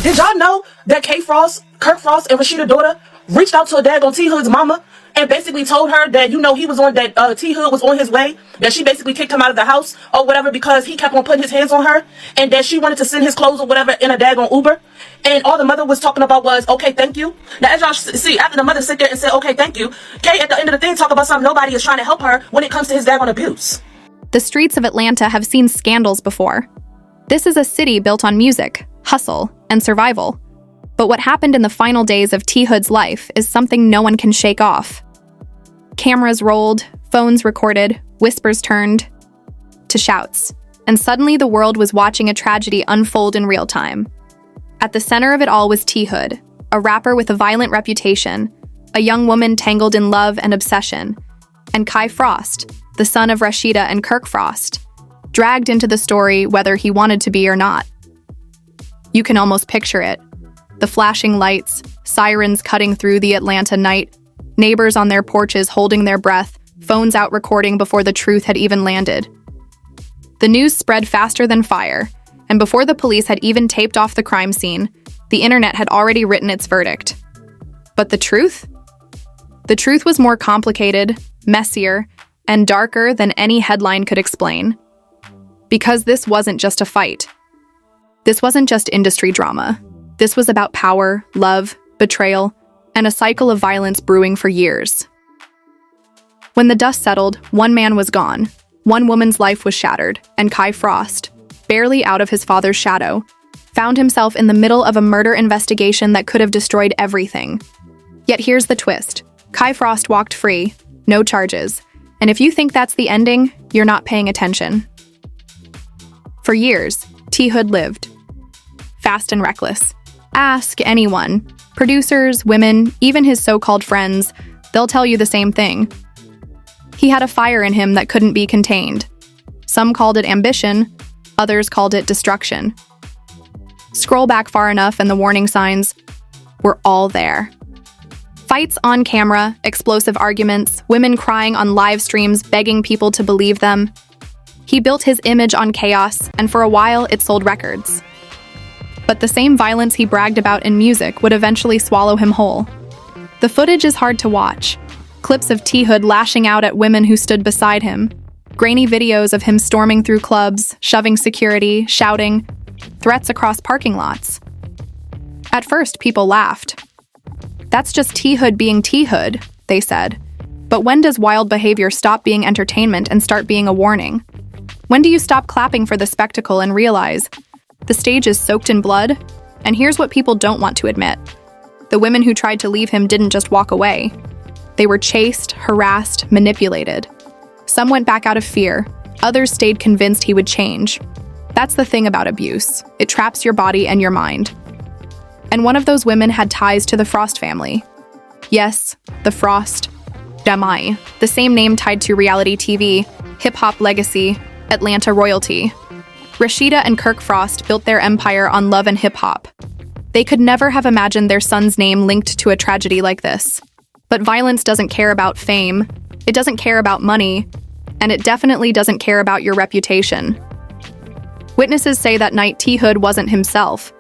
Did y'all know that K Frost, Kirk Frost, and Rasheeda's daughter reached out to a daggone T Hood's mama and basically told her that, you know, he was on that T Hood was on his way, that she basically kicked him out of the house or whatever because he kept on putting his hands on her, and that she wanted to send his clothes or whatever in a daggone Uber, and all the mother was talking about was, okay, thank you. Now, as y'all see, after the mother sit there and said, okay, thank you, Kay at the end of the thing talk about something nobody is trying to help her when it comes to his daggone abuse. The streets of Atlanta have seen scandals before. This is a city built on music, hustle, and survival. But what happened in the final days of T Hood's life is something no one can shake off. Cameras rolled, phones recorded, whispers turned to shouts, and suddenly the world was watching a tragedy unfold in real time. At the center of it all was T Hood, a rapper with a violent reputation, a young woman tangled in love and obsession, and Kai Frost, the son of Rasheeda and Kirk Frost, dragged into the story whether he wanted to be or not. You can almost picture it. The flashing lights, sirens cutting through the Atlanta night, neighbors on their porches holding their breath, phones out recording before the truth had even landed. The news spread faster than fire, and before the police had even taped off the crime scene, the internet had already written its verdict. But the truth? The truth was more complicated, messier, and darker than any headline could explain. Because this wasn't just a fight. This wasn't just industry drama. This was about power, love, betrayal, and a cycle of violence brewing for years. When the dust settled, one man was gone, one woman's life was shattered, and Kai Frost, barely out of his father's shadow, found himself in the middle of a murder investigation that could have destroyed everything. Yet here's the twist. Kai Frost walked free, no charges, and if you think that's the ending, you're not paying attention. For years, T Hood lived. Fast and reckless. Ask anyone, producers, women, even his so-called friends, they'll tell you the same thing. He had a fire in him that couldn't be contained. Some called it ambition, others called it destruction. Scroll back far enough and the warning signs were all there. Fights on camera, explosive arguments, women crying on live streams begging people to believe them. He built his image on chaos, and for a while it sold records. But the same violence he bragged about in music would eventually swallow him whole. The footage is hard to watch. Clips of T Hood lashing out at women who stood beside him. Grainy videos of him storming through clubs, shoving security, shouting, threats across parking lots. At first, people laughed. That's just T Hood being T Hood, they said. But when does wild behavior stop being entertainment and start being a warning? When do you stop clapping for the spectacle and realize the stage is soaked in blood? And here's what people don't want to admit. The women who tried to leave him didn't just walk away. They were chased, harassed, manipulated. Some went back out of fear. Others stayed convinced he would change. That's the thing about abuse. It traps your body and your mind. And one of those women had ties to the Frost family. Yes, the Frost. Damai, the same name tied to reality TV, hip-hop legacy, Atlanta royalty. Rasheeda and Kirk Frost built their empire on love and hip-hop. They could never have imagined their son's name linked to a tragedy like this. But violence doesn't care about fame, it doesn't care about money, and it definitely doesn't care about your reputation. Witnesses say that night T Hood wasn't himself.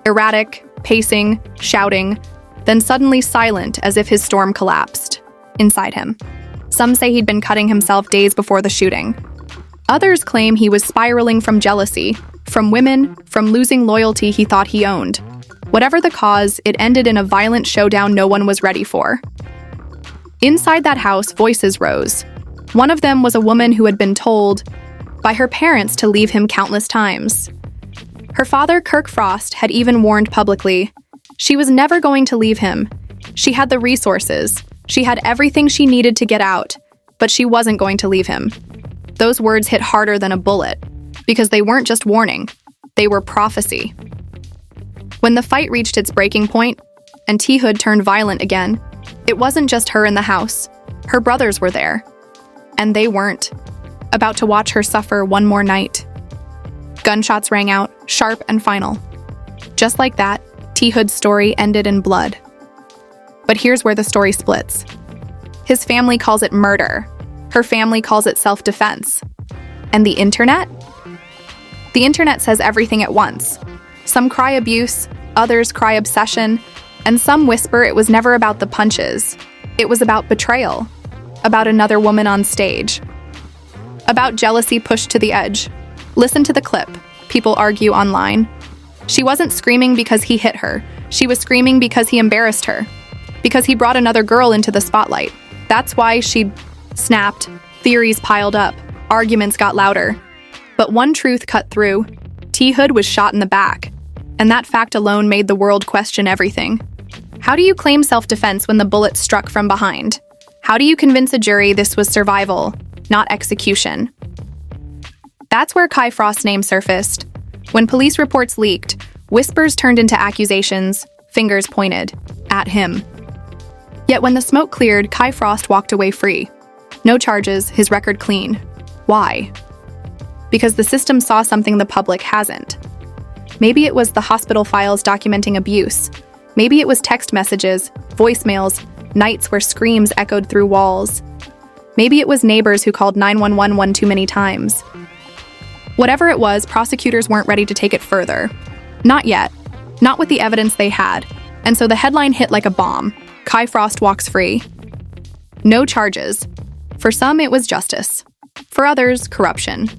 Erratic, pacing, shouting, then suddenly silent as if his storm collapsed inside him. Some say he'd been cutting himself days before the shooting. Others claim he was spiraling from jealousy, from women, from losing loyalty he thought he owned. Whatever the cause, it ended in a violent showdown no one was ready for. Inside that house, voices rose. One of them was a woman who had been told by her parents to leave him countless times. Her father, Kirk Frost, had even warned publicly. She was never going to leave him. She had the resources. She had everything she needed to get out, but she wasn't going to leave him. Those words hit harder than a bullet, because they weren't just warning, they were prophecy. When the fight reached its breaking point, and T Hood turned violent again, it wasn't just her in the house. Her brothers were there. And they weren't. About to watch her suffer one more night. Gunshots rang out, sharp and final. Just like that, T Hood's story ended in blood. But here's where the story splits. His family calls it murder. Her family calls it self-defense. And the internet? The internet says everything at once. Some cry abuse, others cry obsession, and some whisper it was never about the punches. It was about betrayal, about another woman on stage, about jealousy pushed to the edge. Listen to the clip. People argue online. She wasn't screaming because he hit her. She was screaming because he embarrassed her, because he brought another girl into the spotlight. That's why she snapped. Theories piled up. Arguments got louder. But one truth cut through. T. Hood was shot in the back, and that fact alone made the world question everything. How do you claim self-defense when the bullet struck from behind? How do you convince a jury this was survival, not execution? That's where Kai Frost's name surfaced. When police reports leaked, whispers turned into accusations, fingers pointed at him. Yet when the smoke cleared, Kai Frost walked away free. No charges, his record clean. Why? Because the system saw something the public hasn't. Maybe it was the hospital files documenting abuse. Maybe it was text messages, voicemails, nights where screams echoed through walls. Maybe it was neighbors who called 911 one too many times. Whatever it was, prosecutors weren't ready to take it further. Not yet. Not with the evidence they had. And so the headline hit like a bomb. Kai Frost walks free. No charges. For some, it was justice. For others, corruption.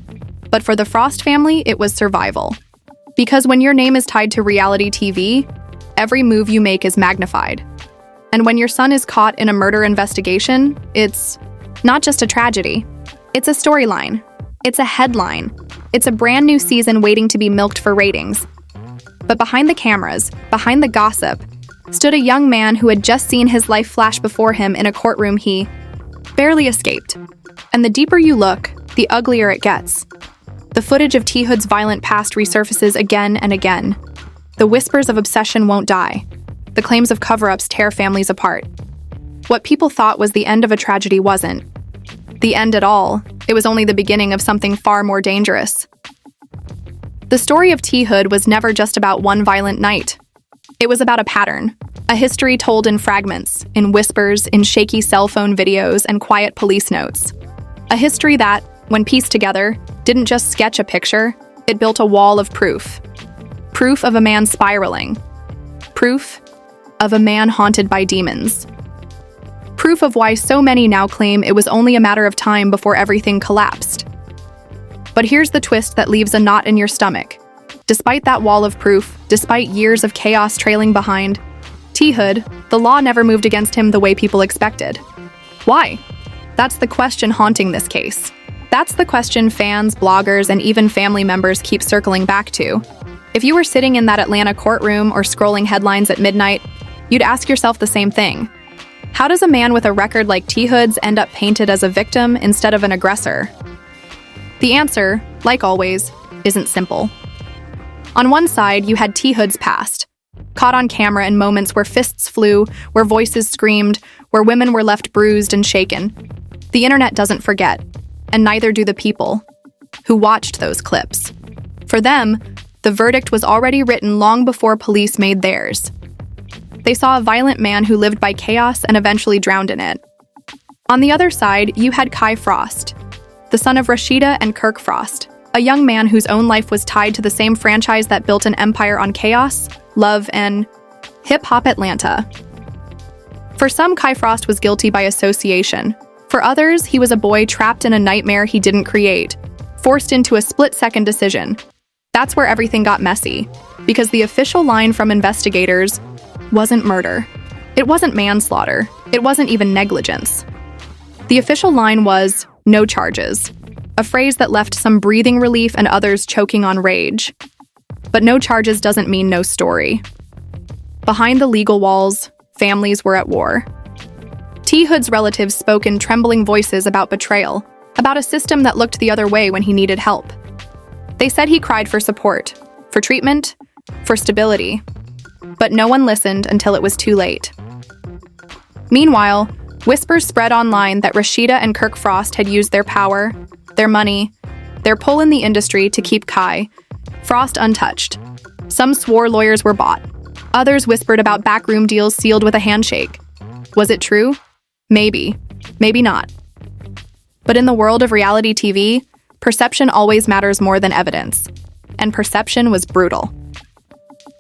But for the Frost family, it was survival. Because when your name is tied to reality TV, every move you make is magnified. And when your son is caught in a murder investigation, it's not just a tragedy. It's a storyline. It's a headline. It's a brand new season waiting to be milked for ratings. But behind the cameras, behind the gossip, stood a young man who had just seen his life flash before him in a courtroom he barely escaped. And the deeper you look, the uglier it gets. The footage of T. Hood's violent past resurfaces again and again. The whispers of obsession won't die. The claims of cover-ups tear families apart. What people thought was the end of a tragedy wasn't the end at all. It was only the beginning of something far more dangerous. The story of T. Hood was never just about one violent night. It was about a pattern, a history told in fragments, in whispers, in shaky cell phone videos, and quiet police notes. A history that, when pieced together, didn't just sketch a picture, it built a wall of proof. Proof of a man spiraling. Proof of a man haunted by demons. Proof of why so many now claim it was only a matter of time before everything collapsed. But here's the twist that leaves a knot in your stomach. Despite that wall of proof, despite years of chaos trailing behind, T. Hood, the law never moved against him the way people expected. Why? That's the question haunting this case. That's the question fans, bloggers, and even family members keep circling back to. If you were sitting in that Atlanta courtroom or scrolling headlines at midnight, you'd ask yourself the same thing. How does a man with a record like T. Hood's end up painted as a victim instead of an aggressor? The answer, like always, isn't simple. On one side, you had T. Hood's past, caught on camera in moments where fists flew, where voices screamed, where women were left bruised and shaken. The internet doesn't forget, and neither do the people who watched those clips. For them, the verdict was already written long before police made theirs. They saw a violent man who lived by chaos and eventually drowned in it. On the other side, you had Kai Frost, the son of Rasheeda and Kirk Frost, a young man whose own life was tied to the same franchise that built an empire on chaos, love, and hip-hop Atlanta. For some, Kai Frost was guilty by association. For others, he was a boy trapped in a nightmare he didn't create, forced into a split-second decision. That's where everything got messy, because the official line from investigators wasn't murder. It wasn't manslaughter. It wasn't even negligence. The official line was, no charges, a phrase that left some breathing relief and others choking on rage. But no charges doesn't mean no story. Behind the legal walls, families were at war. T. Hood's relatives spoke in trembling voices about betrayal, about a system that looked the other way when he needed help. They said he cried for support, for treatment, for stability. But no one listened until it was too late. Meanwhile, whispers spread online that Rasheeda and Kirk Frost had used their power, their money, their pull in the industry to keep Kai Frost untouched. Some swore lawyers were bought. Others whispered about backroom deals sealed with a handshake. Was it true? Maybe. Maybe not. But in the world of reality TV, perception always matters more than evidence. And perception was brutal.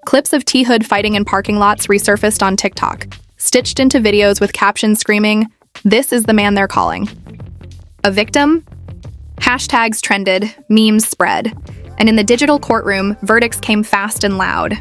Clips of T. Hood fighting in parking lots resurfaced on TikTok, stitched into videos with captions screaming, "This is the man they're calling." A victim? Hashtags trended, memes spread, and in the digital courtroom, verdicts came fast and loud.